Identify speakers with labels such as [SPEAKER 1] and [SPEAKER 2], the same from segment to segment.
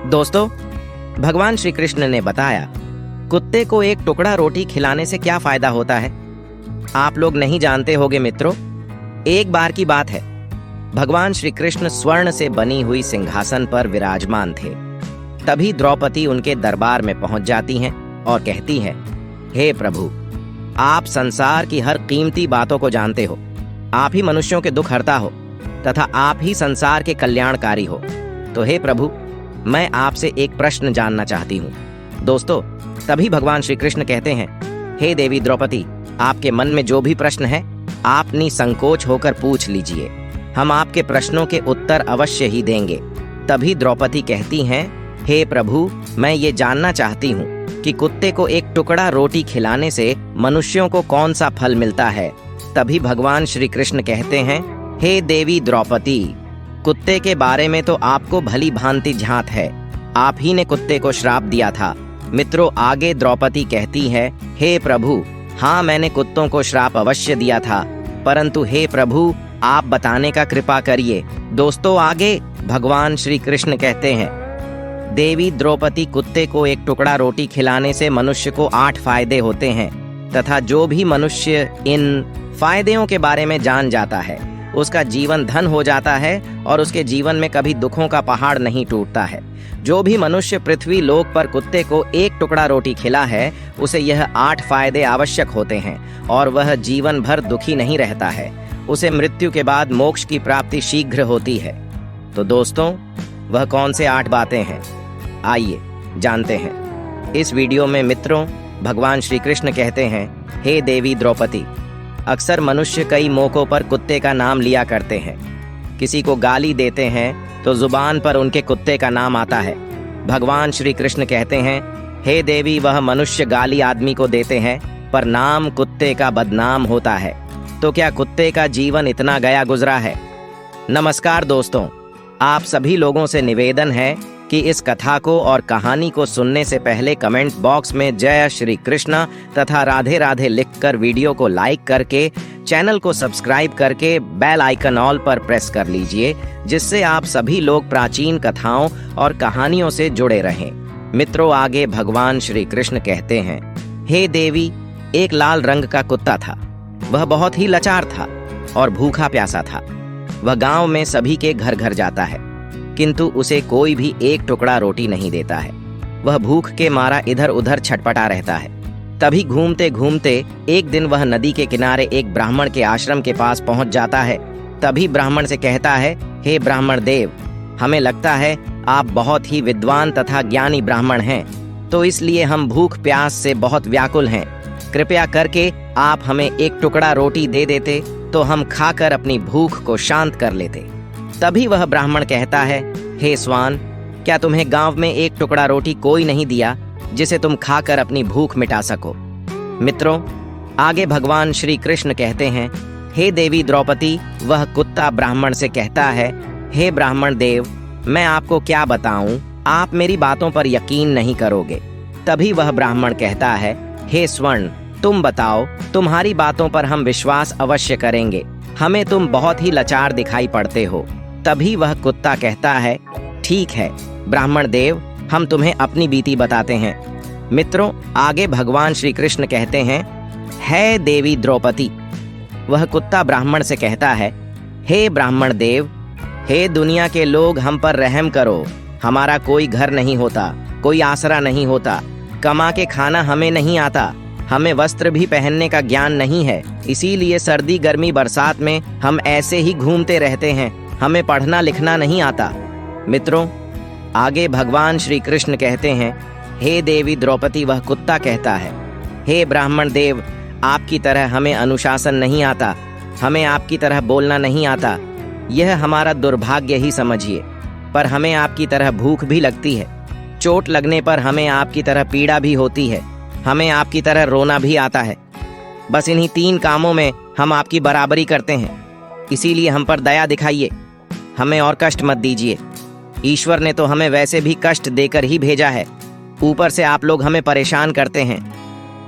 [SPEAKER 1] दोस्तों, भगवान श्री कृष्ण ने बताया कुत्ते को एक टुकड़ा रोटी खिलाने से क्या फायदा होता है। आप लोग नहीं जानते होंगे मित्रों। एक बार की बात है, भगवान श्री कृष्ण स्वर्ण से बनी हुई सिंहासन पर विराजमान थे। तभी द्रौपदी उनके दरबार में पहुंच जाती हैं और कहती हैं, हे प्रभु, आप संसार की हर कीमती बातों को जानते हो। आप ही मनुष्यों के दुख हरता हो तथा आप ही संसार के कल्याणकारी हो। तो हे प्रभु, मैं आपसे एक प्रश्न जानना चाहती हूँ। दोस्तों, तभी भगवान श्री कृष्ण कहते हैं, हे देवी द्रौपदी, आपके मन में जो भी प्रश्न है आप निसंकोच होकर पूछ लीजिए। हम आपके प्रश्नों के उत्तर अवश्य ही देंगे। तभी द्रौपदी कहती हैं, हे प्रभु, मैं ये जानना चाहती हूँ कि कुत्ते को एक टुकड़ा रोटी खिलाने से मनुष्यों को कौन सा फल मिलता है। तभी भगवान श्री कृष्ण कहते हैं, हे देवी द्रौपदी, कुत्ते के बारे में तो आपको भली भांति झांत है। आप ही ने कुत्ते को श्राप दिया था। मित्रों, आगे द्रौपदी कहती है, हे प्रभु, हाँ, मैंने कुत्तों को श्राप अवश्य दिया था, परंतु हे प्रभु, आप बताने का कृपा करिए। दोस्तों, आगे भगवान श्री कृष्ण कहते हैं, देवी द्रौपदी, कुत्ते को एक टुकड़ा रोटी खिलाने से मनुष्य को 8 फायदे होते हैं तथा जो भी मनुष्य इन फायदों के बारे में जान जाता है उसका जीवन धन हो जाता है और उसके जीवन में कभी दुखों का पहाड़ नहीं टूटता है। जो भी मनुष्य पृथ्वी लोक पर कुत्ते को एक टुकड़ा रोटी खिला है उसे यह 8 फायदे आवश्यक होते हैं और वह जीवन भर दुखी नहीं रहता है। उसे मृत्यु के बाद मोक्ष की प्राप्ति शीघ्र होती है। तो दोस्तों, वह कौन से 8 बातें हैं, आइए जानते हैं। इस वीडियो में मित्रों, भगवान श्री कृष्ण कहते हैं, हे देवी द्रौपदी, अक्सर मनुष्य कई मौकों पर कुत्ते का नाम लिया करते हैं। किसी को गाली देते हैं तो जुबान पर उनके कुत्ते का नाम आता है। भगवान श्री कृष्ण कहते हैं, हे देवी, वह मनुष्य गाली आदमी को देते हैं पर नाम कुत्ते का बदनाम होता है। तो क्या कुत्ते का जीवन इतना गया गुजरा है? नमस्कार दोस्तों, आप सभी लोगों से निवेदन है कि इस कथा को और कहानी को सुनने से पहले कमेंट बॉक्स में जय श्री कृष्ण तथा राधे राधे लिखकर वीडियो को लाइक करके चैनल को सब्सक्राइब करके बेल आइकन ऑल पर प्रेस कर लीजिए, जिससे आप सभी लोग प्राचीन कथाओं और कहानियों से जुड़े रहें। मित्रों, आगे भगवान श्री कृष्ण कहते हैं, हे देवी, एक लाल रंग का कुत्ता था। वह बहुत ही लाचार था और भूखा प्यासा था। वह गांव में सभी के घर घर जाता है, किंतु उसे कोई भी एक टुकड़ा रोटी नहीं देता है। वह भूख के मारा इधर उधर छटपटा रहता है। तभी घूमते घूमते एक दिन वह नदी के किनारे एक ब्राह्मण के आश्रम के पास पहुंच जाता है। तभी ब्राह्मण से कहता है, हे ब्राह्मण देव, हमें लगता है आप बहुत ही विद्वान तथा ज्ञानी ब्राह्मण हैं, तो इसलिए हम भूख प्यास से बहुत व्याकुल हैं। कृपया करके आप हमें एक टुकड़ा रोटी दे देते तो हम खाकर अपनी भूख को शांत कर लेते। तभी वह ब्राह्मण कहता है, हे स्वान, क्या तुम्हें गांव में एक टुकड़ा रोटी कोई नहीं दिया जिसे तुम खाकर अपनी भूख मिटा सको? मित्रों, आगे भगवान श्री कृष्ण कहते हैं, हे देवी द्रौपदी, वह कुत्ता ब्राह्मण से कहता है, हे ब्राह्मण देव, मैं आपको क्या बताऊं, आप मेरी बातों पर यकीन नहीं करोगे। तभी वह ब्राह्मण कहता है, हे स्वर्ण, तुम बताओ, तुम्हारी बातों पर हम विश्वास अवश्य करेंगे। हमें तुम बहुत ही लाचार दिखाई पड़ते हो। तभी वह कुत्ता कहता है, ठीक है ब्राह्मण देव, हम तुम्हें अपनी बीती बताते हैं। मित्रों, आगे भगवान श्री कृष्ण कहते हैं, हे देवी द्रौपदी, वह कुत्ता ब्राह्मण से कहता है, हे ब्राह्मण देव, हे दुनिया के लोग, हम पर रहम करो। हमारा कोई घर नहीं होता, कोई आसरा नहीं होता, कमा के खाना हमें नहीं आता, हमें वस्त्र भी पहनने का ज्ञान नहीं है, इसीलिए सर्दी गर्मी बरसात में हम ऐसे ही घूमते रहते हैं। हमें पढ़ना लिखना नहीं आता। मित्रों, आगे भगवान श्री कृष्ण कहते हैं, हे देवी द्रौपदी, वह कुत्ता कहता है, हे ब्राह्मण देव, आपकी तरह हमें अनुशासन नहीं आता, हमें आपकी तरह बोलना नहीं आता। यह हमारा दुर्भाग्य ही समझिए, पर हमें आपकी तरह भूख भी लगती है। चोट लगने पर हमें आपकी तरह पीड़ा भी होती है। हमें आपकी तरह रोना भी आता है। बस इन्हीं 3 कामों में हम आपकी बराबरी करते हैं, इसीलिए हम पर दया दिखाइए, हमें और कष्ट मत दीजिए। ईश्वर ने तो हमें वैसे भी कष्ट देकर ही भेजा है, ऊपर से आप लोग हमें परेशान करते हैं।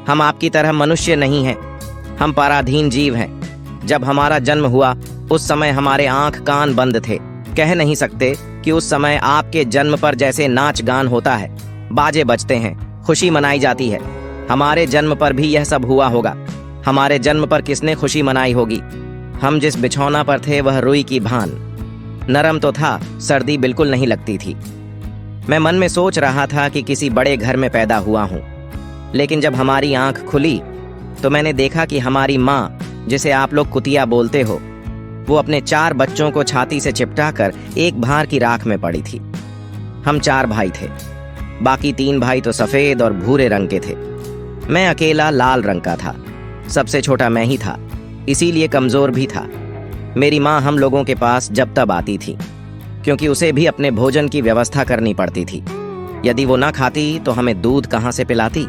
[SPEAKER 1] हम आपकी तरह मनुष्य नहीं हैं, हम पराधीन जीव हैं। जब हमारा जन्म हुआ उस समय हमारे आंख कान बंद थे। कह नहीं सकते कि उस समय आपके जन्म पर जैसे नाच गान होता है, बाजे बजते हैं, खुशी मनाई जाती है, हमारे जन्म पर भी यह सब हुआ होगा। हमारे जन्म पर किसने खुशी मनाई होगी? हम जिस बिछौना पर थे वह रुई की भान नरम तो था, सर्दी बिल्कुल नहीं लगती थी। मैं मन में सोच रहा था कि किसी बड़े घर में पैदा हुआ हूँ। लेकिन जब हमारी आंख खुली तो मैंने देखा कि हमारी माँ, जिसे आप लोग कुतिया बोलते हो, वो अपने 4 बच्चों को छाती से चिपटा कर एक भार की राख में पड़ी थी। हम 4 भाई थे, बाकी 3 भाई तो सफेद और भूरे रंग के थे। मैं अकेला लाल रंग का था। सबसे छोटा मैं ही था, इसीलिए कमजोर भी था। मेरी माँ हम लोगों के पास जब तब आती थी, क्योंकि उसे भी अपने भोजन की व्यवस्था करनी पड़ती थी। यदि वो न खाती तो हमें दूध कहाँ से पिलाती?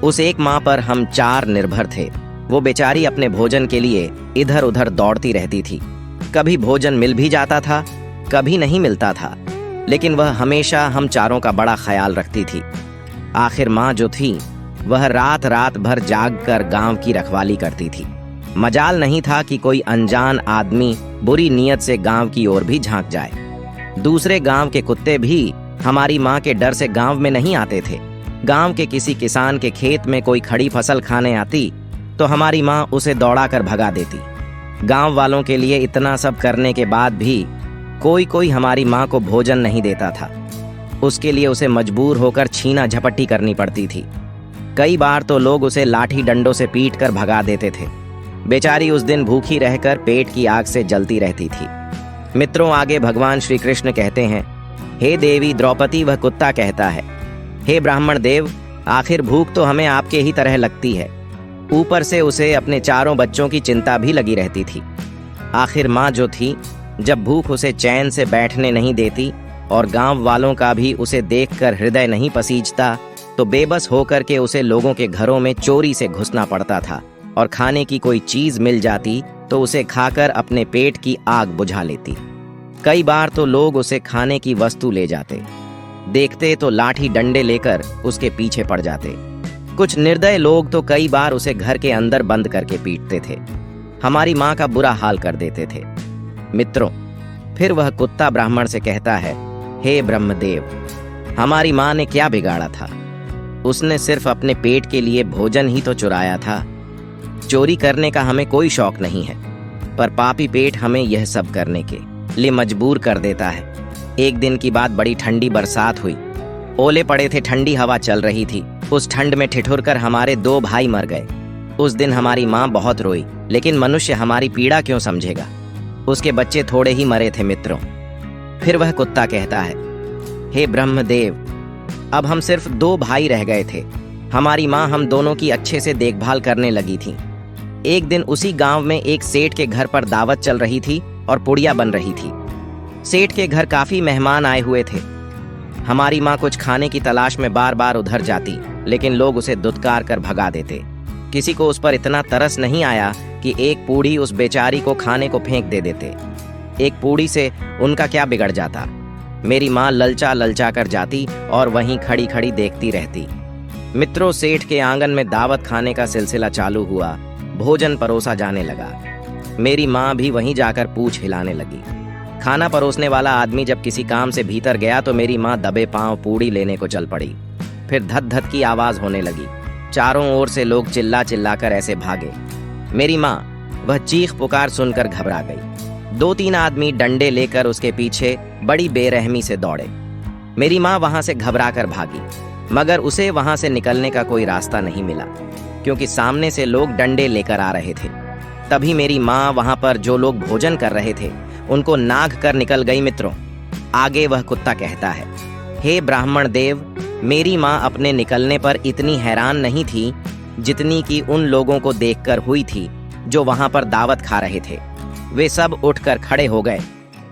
[SPEAKER 1] उस एक माँ पर हम 4 निर्भर थे। वो बेचारी अपने भोजन के लिए इधर उधर दौड़ती रहती थी। कभी भोजन मिल भी जाता था, कभी नहीं मिलता था, लेकिन वह हमेशा हम चारों का बड़ा ख्याल रखती थी। आखिर माँ जो थी वह रात रात भर जाग कर गाँव की रखवाली करती थी। मजाल नहीं था कि कोई अनजान आदमी बुरी नीयत से गांव की ओर भी झांक जाए। दूसरे गांव के कुत्ते भी हमारी माँ के डर से गांव में नहीं आते थे। गांव के किसी किसान के खेत में कोई खड़ी फसल खाने आती तो हमारी माँ उसे दौड़ा कर भगा देती। गांव वालों के लिए इतना सब करने के बाद भी कोई कोई हमारी माँ को भोजन नहीं देता था। उसके लिए उसे मजबूर होकर छीना झपट्टी करनी पड़ती थी। कई बार तो लोग उसे लाठी डंडों से पीट कर भगा देते थे। बेचारी उस दिन भूखी रहकर पेट की आग से जलती रहती थी। मित्रों, आगे भगवान श्री कृष्ण कहते हैं, हे देवी द्रौपदी, वह कुत्ता कहता है, हे ब्राह्मण देव, आखिर भूख तो हमें आपके ही तरह लगती है। ऊपर से उसे अपने 4 बच्चों की चिंता भी लगी रहती थी। आखिर माँ जो थी, जब भूख उसे चैन से बैठने नहीं देती और गांव वालों का भी उसे देखकर हृदय नहीं पसीजता, तो बेबस होकर के उसे लोगों के घरों में चोरी से घुसना पड़ता था और खाने की कोई चीज मिल जाती तो उसे खाकर अपने पेट की आग बुझा लेती। कई बार तो लोग उसे खाने की वस्तु ले जाते, देखते तो लाठी डंडे लेकर उसके पीछे पड़ जाते। कुछ निर्दय लोग तो कई बार उसे घर के अंदर बंद करके पीटते थे। हमारी माँ का बुरा हाल कर देते थे। मित्रों, फिर वह कुत्ता ब्राह्मण से कहता है, हे ब्रह्मदेव, हमारी माँ ने क्या बिगाड़ा था? उसने सिर्फ अपने पेट के लिए भोजन ही तो चुराया था। चोरी करने का हमें कोई शौक नहीं है, पर पापी पेट हमें यह सब करने के लिए मजबूर कर देता है। एक दिन की बात, बड़ी ठंडी बरसात हुई, ओले पड़े थे, ठंडी हवा चल रही थी। उस ठंड में ठिठुर कर हमारे 2 भाई मर गए। उस दिन हमारी माँ बहुत रोई, लेकिन मनुष्य हमारी पीड़ा क्यों समझेगा? उसके बच्चे थोड़े ही मरे थे। मित्रों, फिर वह कुत्ता कहता है, हे ब्रह्मदेव, अब हम सिर्फ 2 भाई रह गए थे। हमारी माँ हम दोनों की अच्छे से देखभाल करने लगी थी। एक दिन उसी गांव में एक सेठ के घर पर दावत चल रही थी और पुड़िया बन रही थी। सेठ के घर काफी मेहमान आए हुए थे। हमारी माँ कुछ खाने की तलाश में बार बार उधर जाती, लेकिन लोग उसे दुत्कार कर भगा देते। किसी को उस पर इतना तरस नहीं आया कि एक पूड़ी उस बेचारी को खाने को फेंक दे देते। एक पूड़ी से उनका क्या बिगड़ जाता? मेरी माँ ललचा ललचा कर जाती और वहीं खड़ी खड़ी देखती रहती। मित्रों, सेठ के आंगन में दावत खाने का सिलसिला चालू हुआ। भोजन परोसा जाने लगा। मेरी माँ भी वहीं जाकर पूंछ हिलाने लगी। खाना परोसने वाला आदमी जब किसी काम से भीतर गया तो मेरी माँ दबे पांव पूड़ी लेने को चल पड़ी। फिर धत धत की आवाज होने लगी। चारों ओर से लोग चिल्ला चिल्ला कर ऐसे भागे। मेरी माँ वह चीख पुकार सुनकर घबरा गई। 2-3 आदमी डंडे लेकर उसके पीछे बड़ी बेरहमी से दौड़े। मेरी माँ वहां से घबरा कर भागी, मगर उसे वहां से निकलने का कोई रास्ता नहीं मिला, क्योंकि सामने से लोग डंडे लेकर आ रहे थे। तभी मेरी माँ वहां पर जो लोग भोजन कर रहे थे उनको नाग कर निकल गई। मित्रों, आगे वह कुत्ता कहता है, हे ब्राह्मण देव, मेरी माँ अपने निकलने पर इतनी हैरान नहीं थी जितनी कि उन लोगों को देखकर हुई थी जो वहां पर दावत खा रहे थे। वे सब उठकर खड़े हो गए।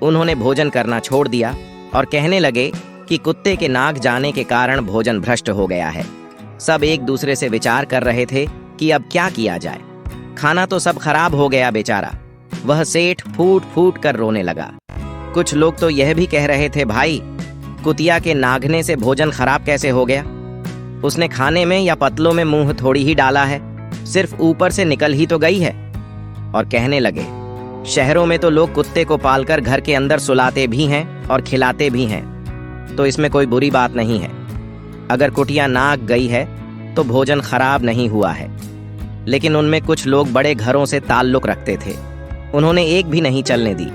[SPEAKER 1] उन्होंने भोजन करना छोड़ दिया और कहने लगे कि कुत्ते के नाक जाने के कारण भोजन भ्रष्ट हो गया है। सब एक दूसरे से विचार कर रहे थे कि अब क्या किया जाए। खाना तो सब खराब हो गया बेचारा। वह सेठ फूट फूट कर रोने लगा। कुछ लोग तो यह भी कह रहे थे, भाई, कुतिया के नागने से भोजन खराब कैसे हो गया? उसने खाने में या पतलों में मुंह थोड़ी ही डाला है, सिर्फ ऊपर से निकल ही तो गई है। और कहने लगे, शहरों में तो लोग कुत्ते को पालकर घर के अंदर सुलाते भी हैं और खिलाते भी हैं, तो इसमें कोई बुरी बात नहीं है। अगर कुटिया नाक गई है तो भोजन खराब नहीं हुआ है। लेकिन उनमें कुछ लोग बड़े घरों से ताल्लुक रखते थे, उन्होंने एक भी नहीं चलने दी।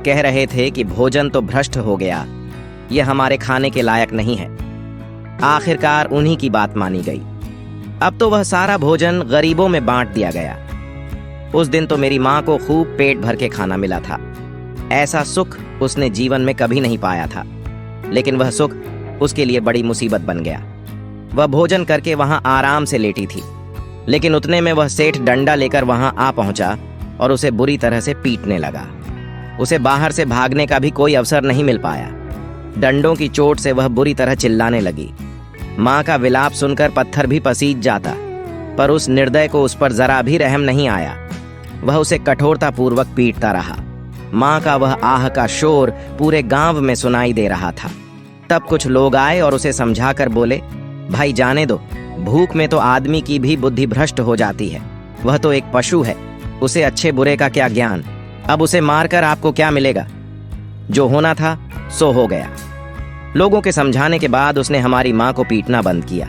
[SPEAKER 1] कह रहे थे कि भोजन तो भ्रष्ट हो गया, यह हमारे खाने के लायक नहीं है। आखिरकार उन्हीं की बात मानी गई। अब तो वह सारा भोजन गरीबों में बांट दिया गया। उस दिन तो मेरी माँ को खूब पेट भर के खाना मिला था। ऐसा सुख उसने जीवन में कभी नहीं पाया था, लेकिन वह सुख उसके लिए बड़ी मुसीबत बन गया। वह भोजन करके वहां आराम से लेटी थी, लेकिन उतने में वह सेठ डंडा लेकर वहां आ पहुंचा और उसे बुरी तरह से पीटने लगा। उसे बाहर से भागने का भी कोई अवसर नहीं मिल पाया। डंडों की चोट से वह बुरी तरह चिल्लाने लगी। माँ का विलाप सुनकर पत्थर भी पसीज जाता, पर उस निर्दय को उस पर जरा भी रहम नहीं आया। वह उसे कठोरतापूर्वक पीटता रहा। माँ का वह आह का शोर पूरे गांव में सुनाई दे रहा था। तब कुछ लोग आए और उसे समझाकर बोले, भाई जाने दो, भूख में तो आदमी की भी बुद्धि भ्रष्ट हो जाती है। वह तो एक पशु है, उसे अच्छे बुरे का क्या ज्ञान। अब उसे मारकर आपको क्या मिलेगा? जो होना था सो हो गया। लोगों के समझाने के बाद उसने हमारी माँ को पीटना बंद किया।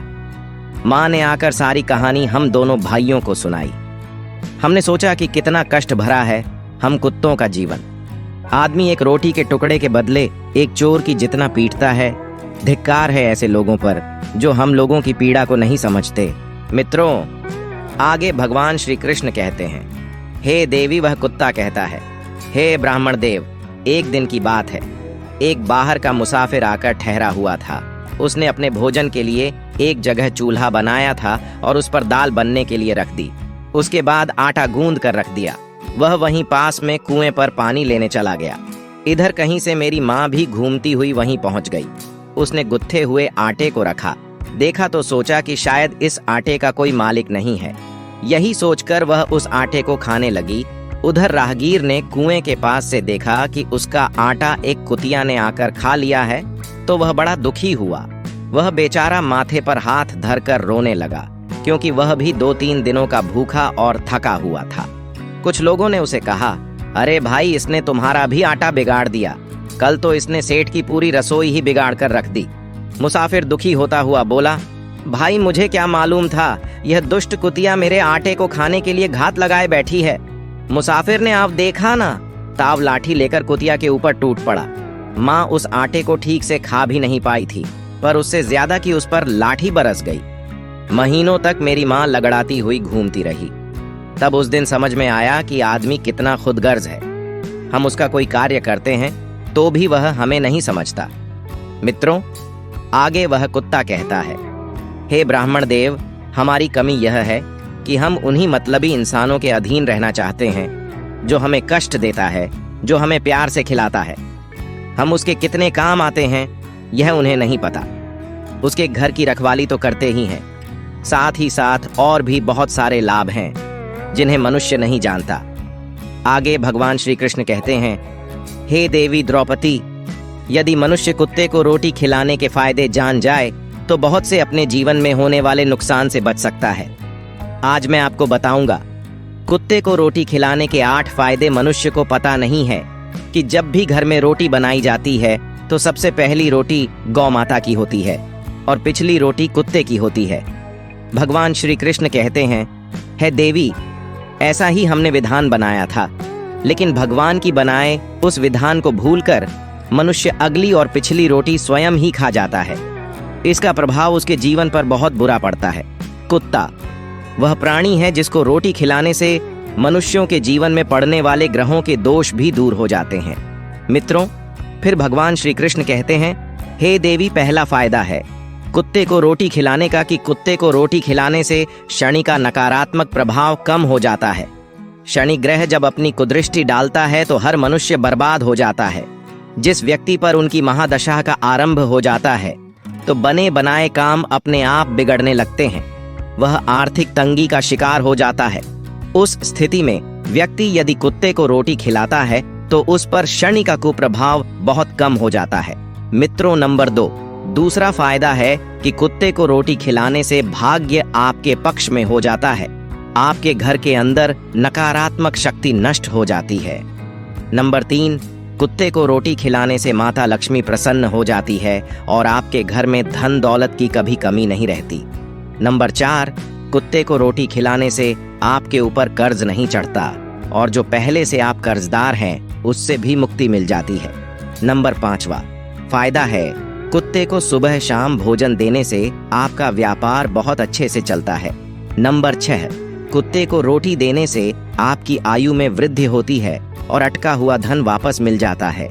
[SPEAKER 1] माँ ने आकर सारी कहानी हम दोनों भाइयों को सुनाई। हमने सोचा कि कितना कष्ट भरा है हम कुत्तों का जीवन। आदमी एक रोटी के टुकड़े के बदले एक चोर की जितना पीटता है। धिक्कार है ऐसे लोगों पर जो हम लोगों की पीड़ा को नहीं समझते। मित्रों, आगे भगवान श्री कृष्ण कहते हैं, हे देवी, वह कुत्ता कहता है, हे ब्राह्मण देव, एक दिन की बात है। एक बाहर का मुसाफिर आकर ठहरा हुआ था। उसने अपने भोजन के लिए एक जगह चूल्हा बनाया था और उस पर दाल बनने के लिए रख दी। उसके बाद आटा गूंद कर रख दिया। वह वहीं पास में कुएं पर पानी लेने चला गया। इधर कहीं से मेरी माँ भी घूमती हुई वहीं पहुंच गई। उसने गुत्थे हुए आटे को रखा, देखा तो सोचा कि शायद इस आटे का कोई मालिक नहीं है। यही सोचकर वह उस आटे को खाने लगी। उधर राहगीर ने कुएं के पास से देखा कि उसका आटा एक कुतिया ने आकर खा लिया है, तो वह बड़ा दुखी हुआ। वह बेचारा माथे पर हाथ धरकर रोने लगा, क्योंकि वह भी 2-3 दिनों का भूखा और थका हुआ था। कुछ लोगों ने उसे कहा, अरे भाई, इसने तुम्हारा भी आटा बिगाड़ दिया। कल तो इसने सेठ की पूरी रसोई ही बिगाड़ कर रख दी। मुसाफिर दुखी होता हुआ बोला, भाई मुझे क्या मालूम था, यह दुष्ट कुतिया मेरे आटे को खाने के लिए घात लगाए बैठी है। मुसाफिर ने आप देखा ना, ताव लाठी लेकर कुतिया के ऊपर टूट पड़ा। माँ उस आटे को ठीक से खा भी नहीं पाई थी, पर उससे ज्यादा की उस पर लाठी बरस गई। महीनों तक मेरी माँ लगड़ाती हुई घूमती रही। तब उस दिन समझ में आया कि आदमी कितना खुदगर्ज है। हम उसका कोई कार्य करते हैं तो भी वह हमें नहीं समझता। मित्रों, आगे वह कुत्ता कहता है, हे ब्राह्मण देव, हमारी कमी यह है कि हम उन्हीं मतलबी इंसानों के अधीन रहना चाहते हैं जो हमें कष्ट देता है, जो हमें प्यार से खिलाता है। हम उसके कितने काम आते हैं यह उन्हें नहीं पता। उसके घर की रखवाली तो करते ही हैं, साथ ही साथ और भी बहुत सारे लाभ हैं जिन्हें मनुष्य नहीं जानता। आगे भगवान श्री कृष्ण कहते हैं, हे देवी द्रौपदी, यदि मनुष्य कुत्ते को रोटी खिलाने के फायदे जान जाए तो बहुत से अपने जीवन में होने वाले नुकसान से बच सकता है। आज मैं आपको बताऊंगा। कुत्ते को रोटी खिलाने के 8 फायदे मनुष्य को पता नहीं है कि जब भी घर में रोटी बनाई जाती है तो सबसे पहली रोटी गौ माता की होती है और पिछली रोटी कुत्ते की होती है। भगवान श्री कृष्ण कहते हैं, हे देवी, ऐसा ही हमने विधान बनाया था, लेकिन भगवान की बनाए उस विधान को भूलकर मनुष्य अगली और पिछली रोटी स्वयं ही खा जाता है। इसका प्रभाव उसके जीवन पर बहुत बुरा पड़ता है। कुत्ता वह प्राणी है जिसको रोटी खिलाने से मनुष्यों के जीवन में पड़ने वाले ग्रहों के दोष भी दूर हो जाते हैं। मित्रों, फिर भगवान श्री कृष्ण कहते हैं, हे देवी, पहला फायदा है कुत्ते को रोटी खिलाने का कि कुत्ते को रोटी खिलाने से शनि का नकारात्मक प्रभाव कम हो जाता है। शनि ग्रह जब अपनी कुदृष्टि डालता है तो हर मनुष्य बर्बाद हो जाता है। जिस व्यक्ति पर उनकी महादशा का आरंभ हो जाता है तो बने बनाए काम अपने आप बिगड़ने लगते हैं। वह आर्थिक तंगी का शिकार हो जाता है। उस स्थिति में व्यक्ति यदि कुत्ते को रोटी खिलाता है तो उस पर शनि का कुप्रभाव बहुत कम हो जाता है। मित्रों, नंबर 2, दूसरा फायदा है कि कुत्ते को रोटी खिलाने से भाग्य आपके पक्ष में हो जाता है। आपके घर के अंदर नकारात्मक शक्ति नष्ट हो जाती है। नंबर 3, कुत्ते को रोटी खिलाने से माता लक्ष्मी प्रसन्न हो जाती है और आपके घर में धन दौलत की कभी कमी नहीं रहती। नंबर 4, कुत्ते को रोटी खिलाने से आपके ऊपर कर्ज नहीं चढ़ता और जो पहले से आप कर्जदार हैं उससे भी मुक्ति मिल जाती है। नंबर 5वां फायदा है, कुत्ते को सुबह शाम भोजन देने से आपका व्यापार बहुत अच्छे से चलता है। नंबर 6, कुत्ते को रोटी देने से आपकी आयु में वृद्धि होती है और अटका हुआ धन वापस मिल जाता है।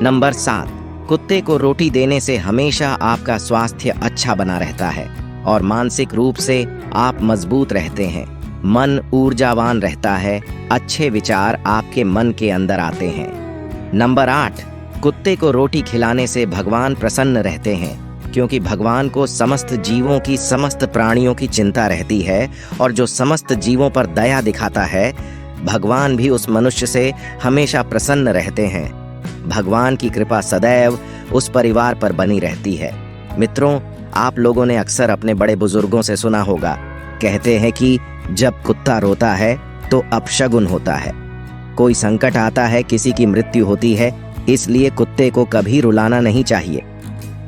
[SPEAKER 1] नंबर 7, कुत्ते को रोटी देने से हमेशा आपका स्वास्थ्य अच्छा बना रहता है और मानसिक रूप से आप मजबूत रहते हैं। मन ऊर्जावान रहता है, अच्छे विचार आपके मन के अंदर आते हैं। नंबर 8, कुत्ते को रोटी खिलाने से भगवान प्रसन्न रहते हैं क्योंकि भगवान को समस्त जीवों की, समस्त प्राणियों की चिंता रहती है और जो समस्त जीवों पर दया दिखाता है, भगवान भी उस मनुष्य से हमेशा प्रसन्न रहते हैं। भगवान की कृपा सदैव उस परिवार पर बनी रहती है। मित्रों, आप लोगों ने अक्सर अपने बड़े बुजुर्गों से सुना होगा, कहते हैं कि जब कुत्ता रोता है तो अपशगुन होता है। कोई संकट आता है, किसी की मृत्यु होती है, इसलिए कुत्ते को कभी रुलाना नहीं चाहिए।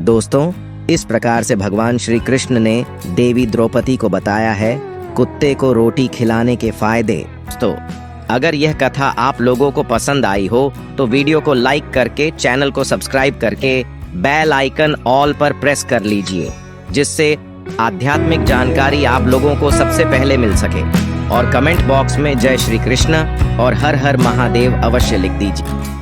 [SPEAKER 1] दोस्तों, इस प्रकार से भगवान श्री कृष्ण ने देवी द्रौपदी को बताया है कुत्ते को रोटी खिलाने के फायदे। तो अगर यह कथा आप लोगों को पसंद आई हो तो वीडियो को लाइक करके, चैनल को सब्सक्राइब करके बेल आइकन ऑल पर प्रेस कर लीजिए, जिससे आध्यात्मिक जानकारी आप लोगों को सबसे पहले मिल सके। और कमेंट बॉक्स में जय श्री कृष्ण और हर हर महादेव अवश्य लिख दीजिए।